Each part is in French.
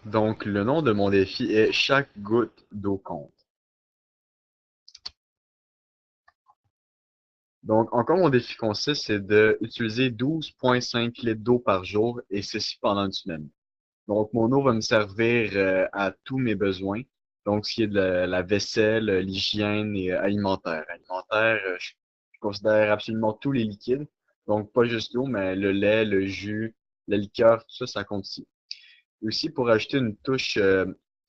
Donc, le nom de mon défi est Chaque goutte d'eau compte. Donc, encore mon défi consiste, c'est de utiliser 12,5 litres d'eau par jour et ceci pendant une semaine. Donc, mon eau va me servir à tous mes besoins. Donc, ce qui est de la vaisselle, l'hygiène et alimentaire. Alimentaire, je considère absolument tous les liquides. Donc, pas juste l'eau, mais le lait, le jus, la liqueur, tout ça, ça compte aussi. Aussi, pour ajouter une touche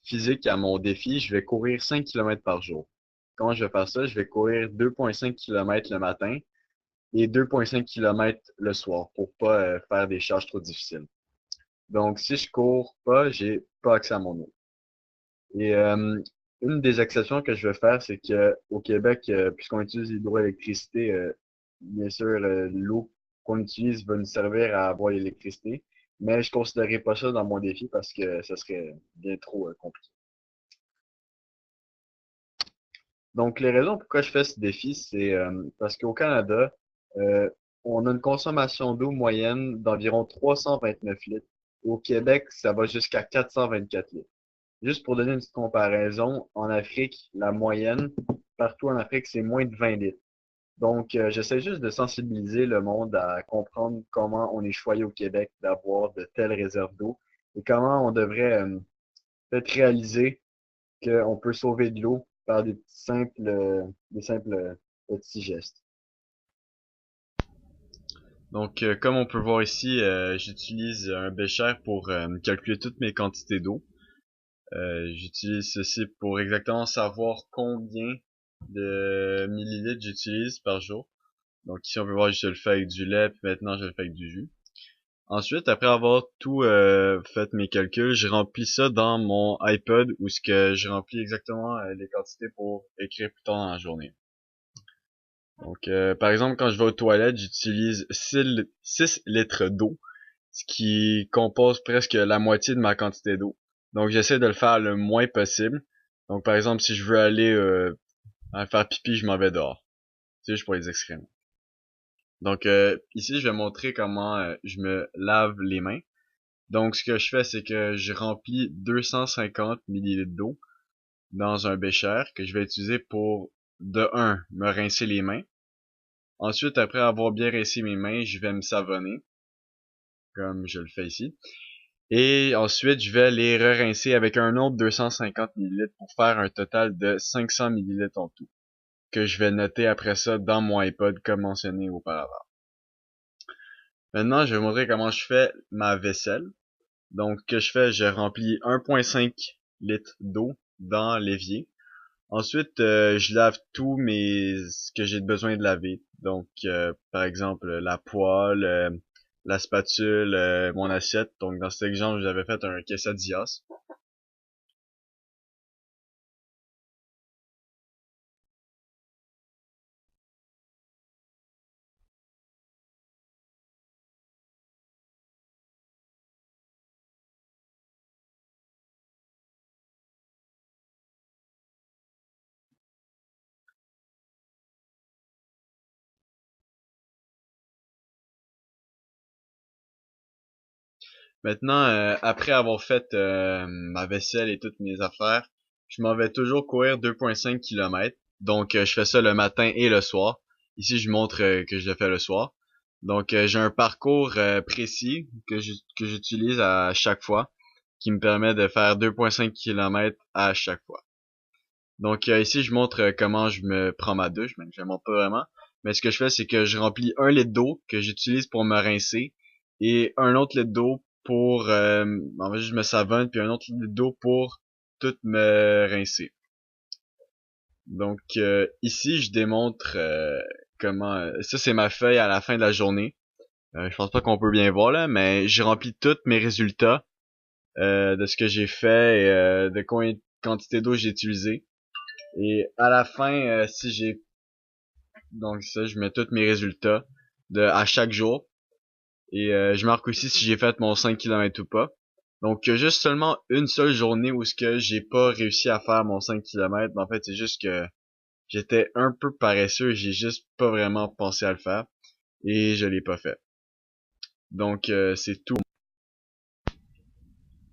physique à mon défi, je vais courir 5 km par jour. Quand je vais faire ça, je vais courir 2,5 km le matin et 2,5 km le soir pour pas faire des charges trop difficiles. Donc, si je cours pas, j'ai pas accès à mon eau. Et une des exceptions que je vais faire, c'est que au Québec, puisqu'on utilise l'hydroélectricité, bien sûr, l'eau qu'on utilise va nous servir à avoir l'électricité, mais je considérerais pas ça dans mon défi parce que ça serait bien trop compliqué. Donc, les raisons pourquoi je fais ce défi, c'est parce qu'au Canada, euh, on a une consommation d'eau moyenne d'environ 329 litres. Au Québec, ça va jusqu'à 424 litres. Juste pour donner une petite comparaison, en Afrique, la moyenne, partout en Afrique, c'est moins de 20 litres. Donc, j'essaie juste de sensibiliser le monde à comprendre comment on est choyé au Québec d'avoir de telles réserves d'eau et comment on devrait peut-être réaliser qu'on peut sauver de l'eau par des simples petits gestes. Donc, comme on peut voir ici, j'utilise un bécher pour calculer toutes mes quantités d'eau. J'utilise ceci pour exactement savoir combien de millilitres j'utilise par jour. Donc ici on peut voir que je le fais avec du lait, puis maintenant je le fais avec du jus. Ensuite, après avoir tout fait mes calculs, je remplis ça dans mon iPod où ce que je remplis exactement les quantités pour écrire plus tard dans la journée. Donc par exemple, quand je vais aux toilettes, j'utilise 6 litres d'eau, ce qui compose presque la moitié de ma quantité d'eau. Donc j'essaie de le faire le moins possible. Donc par exemple, si je veux aller faire pipi, je m'en vais dehors. C'est juste pour les excréments. Donc ici, je vais montrer comment je me lave les mains. Donc ce que je fais, c'est que je remplis 250 millilitres d'eau dans un bécher que je vais utiliser pour, de un, me rincer les mains. Ensuite, après avoir bien rincé mes mains, je vais me savonner, comme je le fais ici. Et ensuite, je vais les re-rincer avec un autre 250 millilitres pour faire un total de 500 millilitres en tout, que je vais noter après ça dans mon iPod comme mentionné auparavant. Maintenant, je vais vous montrer comment je fais ma vaisselle. Donc, ce que je fais, je remplis 1,5 litres d'eau dans l'évier. Ensuite, je lave ce que j'ai besoin de laver. Donc, par exemple, la poêle, la spatule, mon assiette. Donc, dans cet exemple, j'avais fait un quesadillas. Maintenant, après avoir fait ma vaisselle et toutes mes affaires, je m'en vais toujours courir 2,5 km. Donc, je fais ça le matin et le soir. Ici, je montre que je le fais le soir. Donc, j'ai un parcours précis que j'utilise à chaque fois, qui me permet de faire 2,5 km à chaque fois. Donc, ici, je montre comment je me prends ma douche, mais je ne montre pas vraiment. Mais ce que je fais, c'est que je remplis un litre d'eau que j'utilise pour me rincer et un autre litre d'eau pour, en fait, je me savonne, puis un autre litre d'eau pour tout me rincer. Donc, ici, je démontre comment... ça, c'est ma feuille à la fin de la journée. Je pense pas qu'on peut bien voir là, mais j'ai rempli tous mes résultats de ce que j'ai fait et de combien de quantité d'eau j'ai utilisé. Et à la fin, si j'ai donc ça, je mets tous mes résultats à chaque jour. Et je marque aussi si j'ai fait mon 5 km ou pas. Donc juste seulement une seule journée où ce que j'ai pas réussi à faire mon 5 km. En fait, c'est juste que j'étais un peu paresseux, j'ai juste pas vraiment pensé à le faire. Et je l'ai pas fait. Donc c'est tout.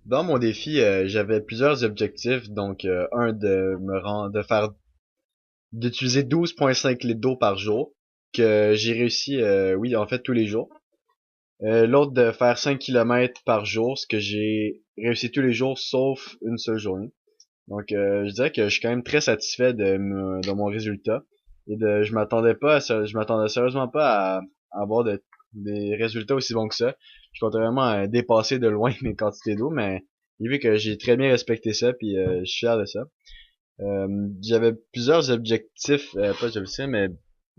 Dans mon défi, j'avais plusieurs objectifs, donc un de me rendre, de faire, d'utiliser 12,5 litres d'eau par jour, que j'ai réussi, oui, en fait tous les jours. L'autre de faire 5 kilomètres par jour, ce que j'ai réussi tous les jours sauf une seule journée. Donc je dirais que je suis quand même très satisfait de mon résultat et je m'attendais pas à ça, je m'attendais sérieusement pas à avoir des résultats aussi bons que ça. Je comptais vraiment dépasser de loin mes quantités d'eau, mais j'ai vu que j'ai très bien respecté ça puis je suis fier de ça. J'avais plusieurs objectifs, pas je le sais, mais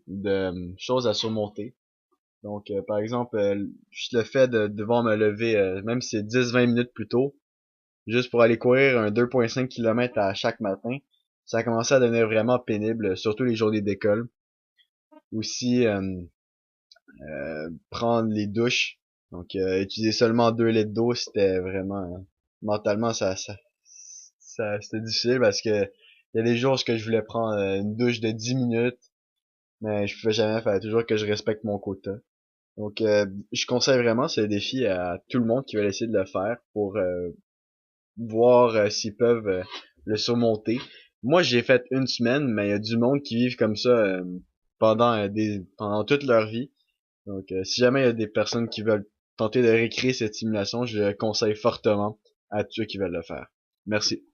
de choses à surmonter. Donc, par exemple, juste le fait de devoir me lever, même si c'est 10-20 minutes plus tôt, juste pour aller courir un 2,5 km à chaque matin, ça a commencé à devenir vraiment pénible, surtout les journées d'école. Aussi, prendre les douches. Donc, utiliser seulement 2 litres d'eau, c'était vraiment, mentalement, c'était difficile parce que il y a des jours où je voulais prendre une douche de 10 minutes, mais je pouvais jamais faire, toujours que je respecte mon quota. Donc, je conseille vraiment ce défi à tout le monde qui veut essayer de le faire pour voir s'ils peuvent le surmonter. Moi, j'ai fait une semaine, mais il y a du monde qui vivent comme ça pendant toute leur vie. Donc, si jamais il y a des personnes qui veulent tenter de récréer cette simulation, je le conseille fortement à tous ceux qui veulent le faire. Merci.